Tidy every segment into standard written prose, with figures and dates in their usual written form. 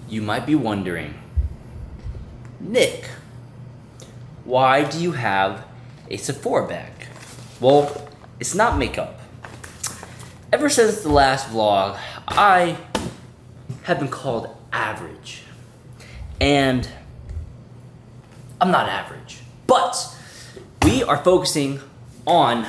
You might be wondering, Nick, why do you have a Sephora bag? Well, it's not makeup. Ever since the last vlog, I have been called average. And I'm not average. But we are focusing on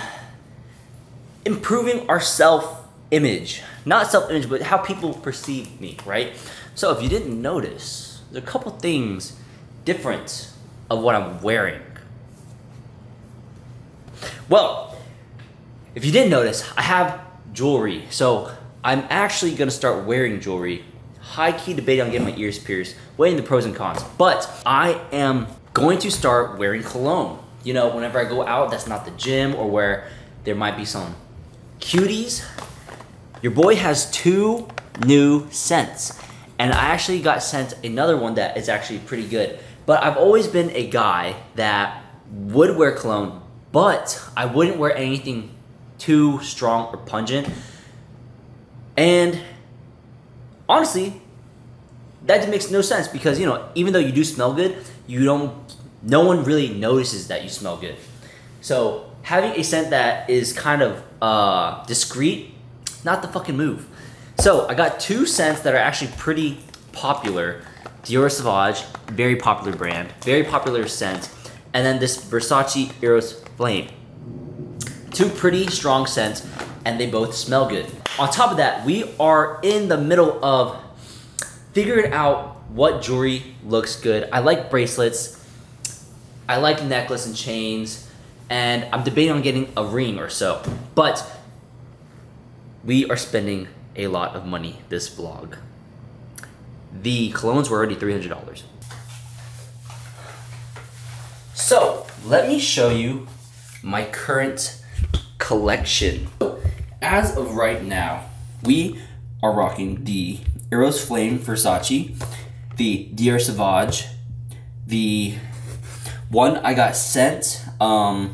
improving our self-image. Not self-image, but how people perceive me, right? So if you didn't notice, there's a couple things different of what I'm wearing. Well, if you didn't notice, I have jewelry. So I'm actually gonna start wearing jewelry. High-key debate on getting my ears pierced, weighing the pros and cons. But I am going to start wearing cologne. You know, whenever I go out, that's not the gym or where there might be some cuties. Your boy has 2 new scents. And I actually got sent another one that is actually pretty good. But I've always been a guy that would wear cologne, but I wouldn't wear anything too strong or pungent. And honestly, that makes no sense because, you know, even though you do smell good, no one really notices that you smell good. So having a scent that is kind of discreet, not the fucking move. So I got 2 scents that are actually pretty popular. Dior Sauvage, very popular brand, very popular scent. And then this Versace Eros Flame. 2 pretty strong scents and they both smell good. On top of that, we are in the middle of figuring out what jewelry looks good. I like bracelets, I like necklace and chains, and I'm debating on getting a ring or so. But we are spending a lot of money this vlog. The colognes were already $300. So let me show you my current collection. As of right now, we are rocking the Eros Flame Versace, the Dior Sauvage, the one I got sent, Azzaro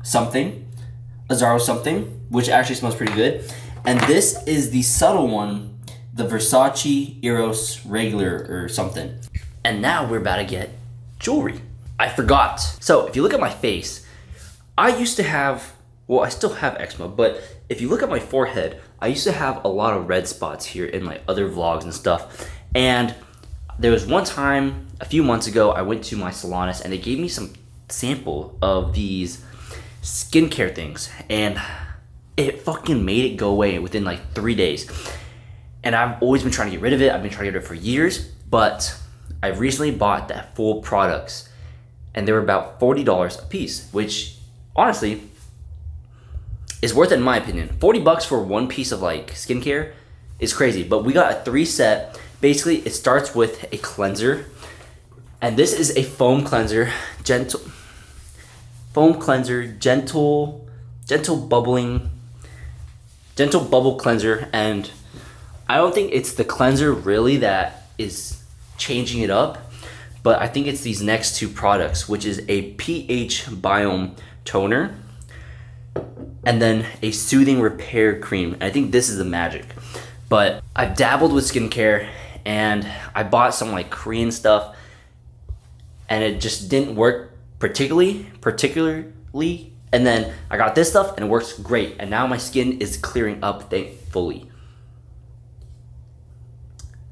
something, which actually smells pretty good. And this is the subtle one, the Versace Eros regular or something. And now we're about to get jewelry. I forgot. So if you look at my face, I used to have, well, I still have eczema, but if you look at my forehead, I used to have a lot of red spots here in my other vlogs and stuff. And there was one time, a few months ago, I went to my salonist and they gave me some sample of these skincare things. And it fucking made it go away within like 3 days. And I've always been trying to get rid of it. I've been trying to get rid of it for years, but I recently bought that full products and they were about $40 a piece, which honestly is worth it in my opinion. 40 bucks for one piece of like skincare is crazy, but we got a 3 set. Basically, it starts with a cleanser, and this is a foam cleanser, gentle bubble cleanser, and I don't think it's the cleanser really that is changing it up, but I think it's these next 2 products, which is a pH Biome toner and then a soothing repair cream. I think this is the magic. But I've dabbled with skincare and I bought some like Korean stuff and it just didn't work particularly. And then I got this stuff and it works great. And now my skin is clearing up, thankfully.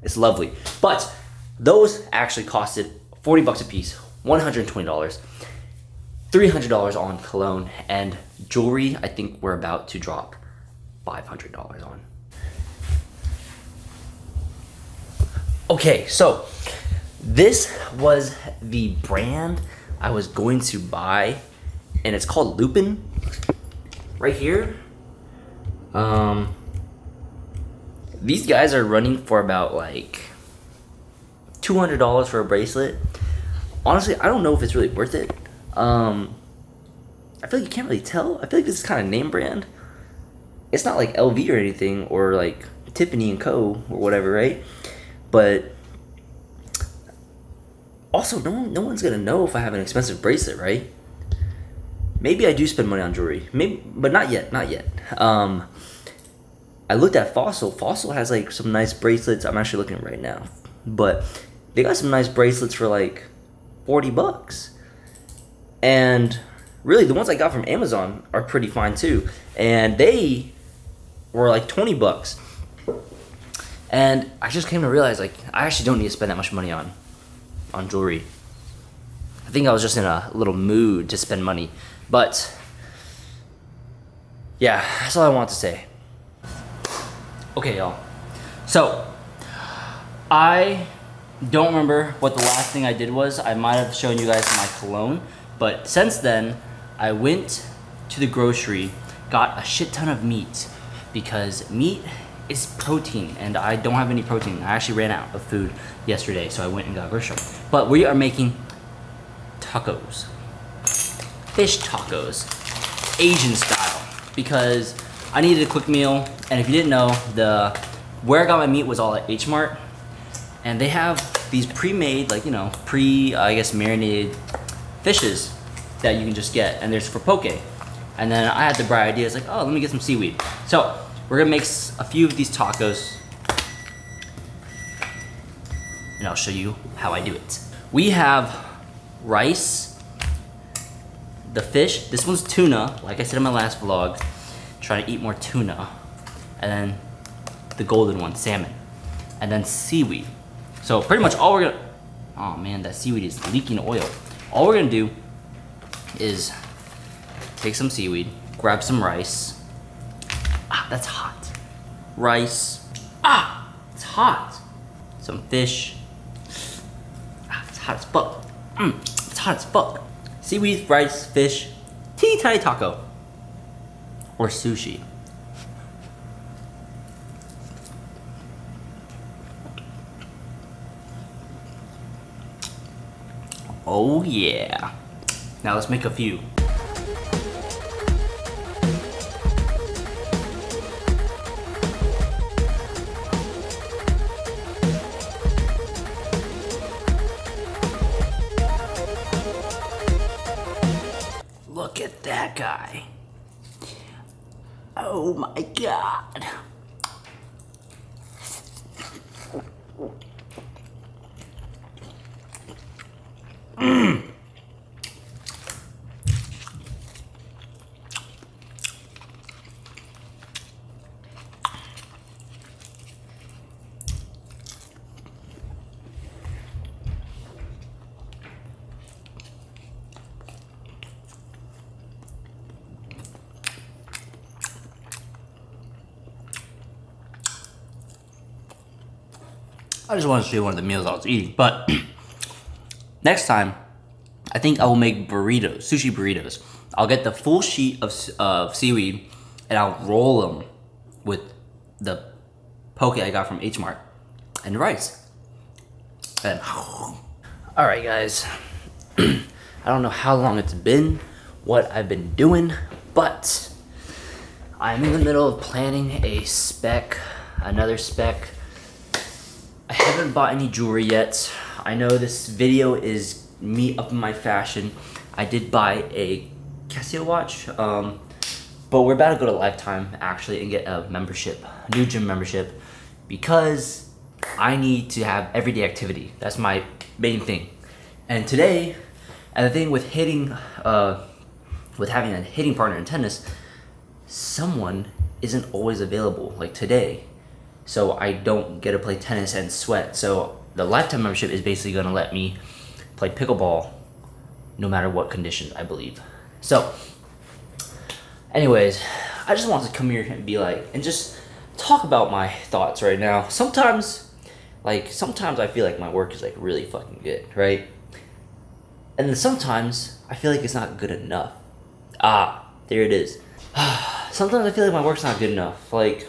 It's lovely. But those actually costed 40 bucks a piece, $120, $300 on cologne, and jewelry I think we're about to drop $500 on. Okay, so this was the brand I was going to buy, and it's called Lupin, right here. These guys are running for about like $200 for a bracelet. Honestly, I don't know if it's really worth it. I feel like you can't really tell. I feel like this is kind of name brand. It's not like LV or anything, or like Tiffany & Co. or whatever, right? But also, no one's gonna know if I have an expensive bracelet, right? Maybe I do spend money on jewelry, maybe, but not yet. I looked at Fossil. Fossil has like some nice bracelets. I'm actually looking right now, but they got some nice bracelets for like $40. And really, the ones I got from Amazon are pretty fine too, and they were like $20. And I just came to realize, like, I actually don't need to spend that much money on jewelry. I think I was just in a little mood to spend money, but yeah, that's all I want to say. Okay, y'all. So I don't remember what the last thing I did was. I might have shown you guys my cologne, but since then, I went to the grocery, got a shit ton of meat, because meat is protein, and I don't have any protein. I actually ran out of food yesterday, so I went and got grocery shop. But we are making tacos. Fish tacos. Asian style. Because I needed a quick meal, and if you didn't know, where I got my meat was all at H Mart, and they have these pre-made, like, you know, I guess marinated fishes that you can just get, and there's for poke. And then I had the bright idea, it's like, oh, let me get some seaweed. So we're gonna make a few of these tacos, and I'll show you how I do it. We have rice, the fish, this one's tuna, like I said in my last vlog, trying to eat more tuna, and then the golden one, salmon, and then seaweed. So pretty much all we're gonna, oh man, that seaweed is leaking oil. All we're gonna do is take some seaweed, grab some rice. Ah, that's hot. Rice. Ah, it's hot. Some fish. Ah, it's hot as fuck. It's hot as fuck. Seaweed, rice, fish, teeny tiny taco. Or sushi. Oh yeah. Now let's make a few. Look at that guy. Oh my God. I just wanted to show you one of the meals I was eating, but next time, I think I will make burritos, sushi burritos. I'll get the full sheet of seaweed, and I'll roll them with the poke I got from H Mart and rice. And all right, guys. I don't know how long it's been, what I've been doing, but I'm in the middle of planning another spec. I haven't bought any jewelry yet. I know this video is me upping my fashion. I did buy a Casio watch, but we're about to go to Lifetime actually and get a membership, a new gym membership, because I need to have everyday activity. That's my main thing. And today, and the thing with having a hitting partner in tennis, someone isn't always available, like today. So I don't get to play tennis and sweat. So the Lifetime membership is basically gonna let me play pickleball no matter what conditions, I believe. So anyways, I just want to come here and be like, and just talk about my thoughts right now. Sometimes I feel like my work is like really fucking good, right? And then sometimes I feel like it's not good enough. Ah, there it is. Sometimes I feel like my work's not good enough. Like,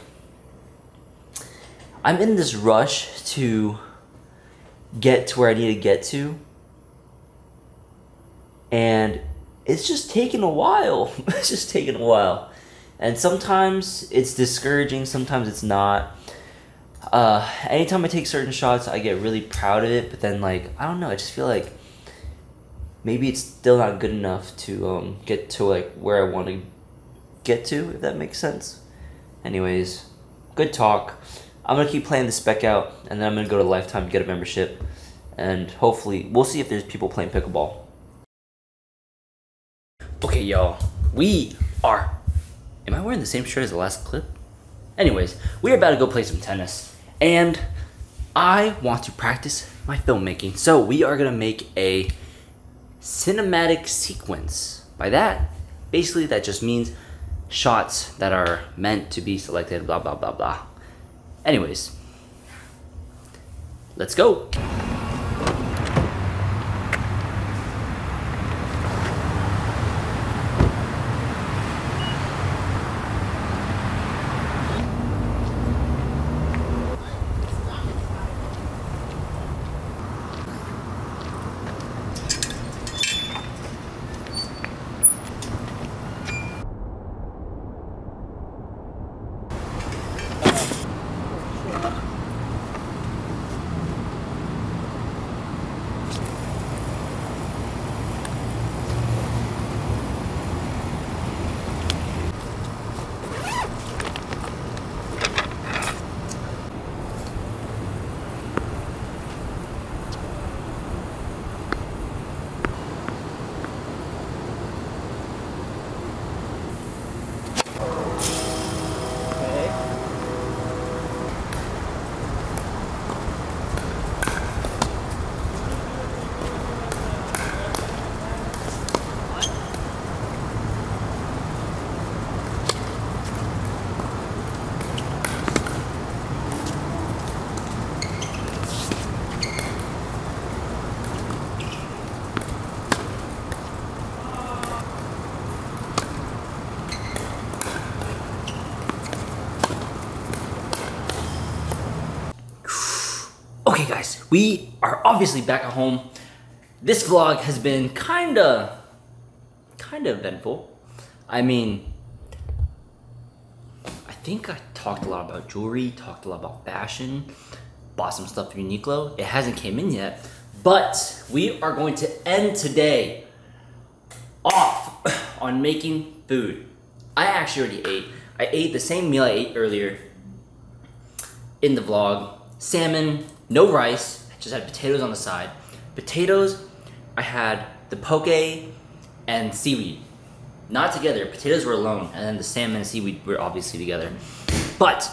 I'm in this rush to get to where I need to get to, and it's just taking a while. It's just taking a while. And sometimes it's discouraging, sometimes it's not. Anytime I take certain shots, I get really proud of it, but then, like, I don't know, I just feel like maybe it's still not good enough to get to like where I want to get to, if that makes sense. Anyways, good talk. I'm gonna keep playing the spec out, and then I'm gonna go to Lifetime to get a membership, and hopefully we'll see if there's people playing pickleball. Okay, y'all, we are. Am I wearing the same shirt as the last clip? Anyways, we're about to go play some tennis, and I want to practice my filmmaking. So we are gonna make a cinematic sequence. By that, basically that just means shots that are meant to be selected, blah, blah, blah, blah. Anyways, let's go. Okay guys, we are obviously back at home. This vlog has been kinda eventful. I mean, I think I talked a lot about jewelry, talked a lot about fashion, bought some stuff from Uniqlo. It hasn't came in yet, but we are going to end today off on making food. I actually already ate. I ate the same meal I ate earlier in the vlog. Salmon, no rice, just had potatoes on the side. Potatoes, I had the poke and seaweed. Not together, potatoes were alone, and then the salmon and seaweed were obviously together. But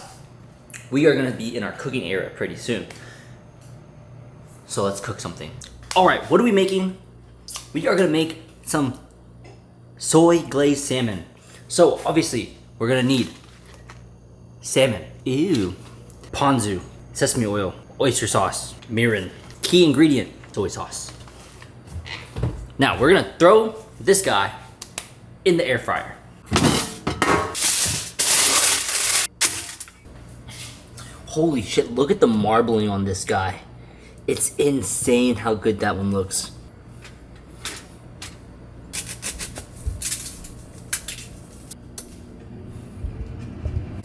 we are gonna be in our cooking era pretty soon. So let's cook something. All right, what are we making? We are gonna make some soy glazed salmon. So obviously, we're gonna need salmon, ponzu, sesame oil, oyster sauce, mirin. Key ingredient, soy sauce. Now we're gonna throw this guy in the air fryer. Holy shit, look at the marbling on this guy. It's insane how good that one looks.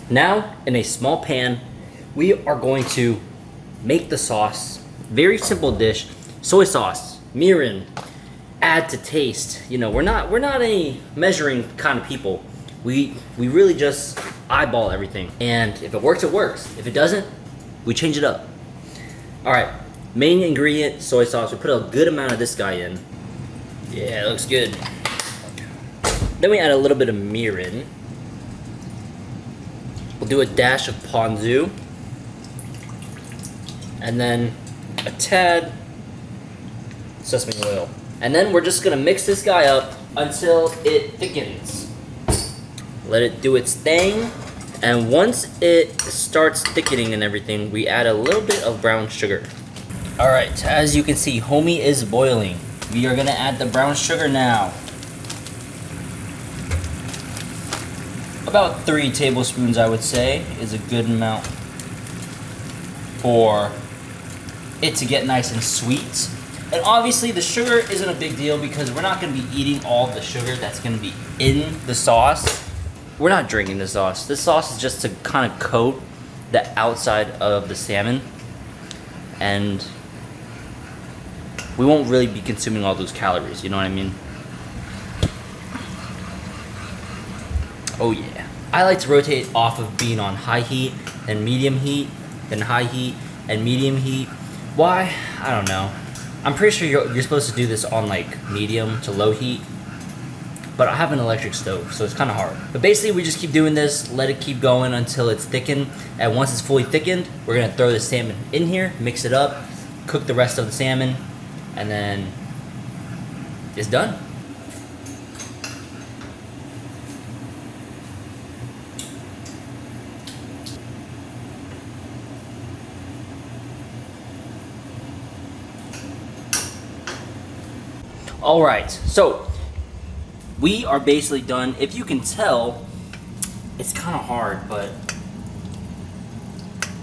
Now, in a small pan, we are going to make the sauce. Very simple dish. Soy sauce, mirin, add to taste. You know, we're not any measuring kind of people. We really just eyeball everything. And if it works, it works. If it doesn't, we change it up. All right, main ingredient, soy sauce. We put a good amount of this guy in. Yeah, it looks good. Then we add a little bit of mirin. We'll do a dash of ponzu. And then a tad sesame oil. And then we're just gonna mix this guy up until it thickens. Let it do its thing. And once it starts thickening and everything, we add a little bit of brown sugar. All right, as you can see, homie is boiling. We are gonna add the brown sugar now. About 3 tablespoons, I would say, is a good amount for it to get nice and sweet. And obviously the sugar isn't a big deal because we're not gonna be eating all the sugar that's gonna be in the sauce. We're not drinking the sauce. This sauce is just to kind of coat the outside of the salmon. And we won't really be consuming all those calories, you know what I mean? Oh yeah. I like to rotate off of being on high heat then medium heat, then high heat, and medium heat. Why? I don't know. I'm pretty sure you're supposed to do this on like medium to low heat, but I have an electric stove, so it's kind of hard. But basically, we just keep doing this, let it keep going until it's thickened, and once it's fully thickened, we're gonna throw the salmon in here, mix it up, cook the rest of the salmon, and then it's done. All right, so we are basically done. If you can tell, it's kind of hard, but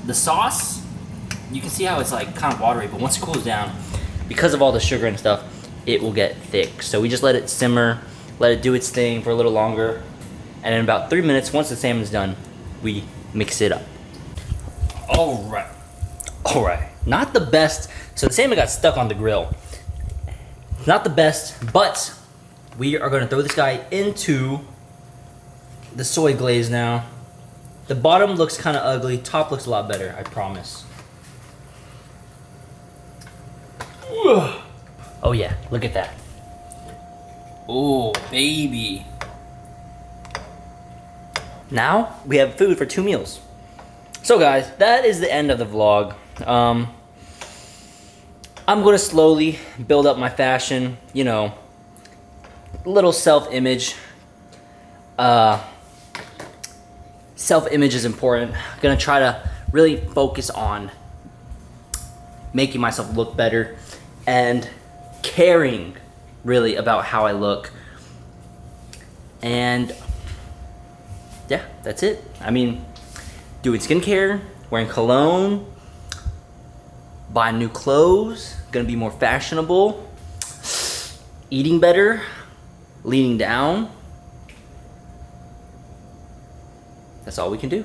the sauce, you can see how it's like kind of watery, but once it cools down, because of all the sugar and stuff, it will get thick. So we just let it simmer, let it do its thing for a little longer, and in about 3 minutes, once the salmon's done, we mix it up. All right, not the best. So the salmon got stuck on the grill. Not the best, but we are gonna throw this guy into the soy glaze now. The bottom looks kind of ugly, top looks a lot better, I promise. Oh yeah, look at that. Oh, baby. Now, we have food for 2 meals. So guys, that is the end of the vlog. I'm gonna slowly build up my fashion, you know, little self-image. Self-image is important. I'm gonna try to really focus on making myself look better and caring really about how I look. And yeah, that's it. I mean, doing skincare, wearing cologne, buying new clothes, gonna be more fashionable, eating better, leaning down. That's all we can do.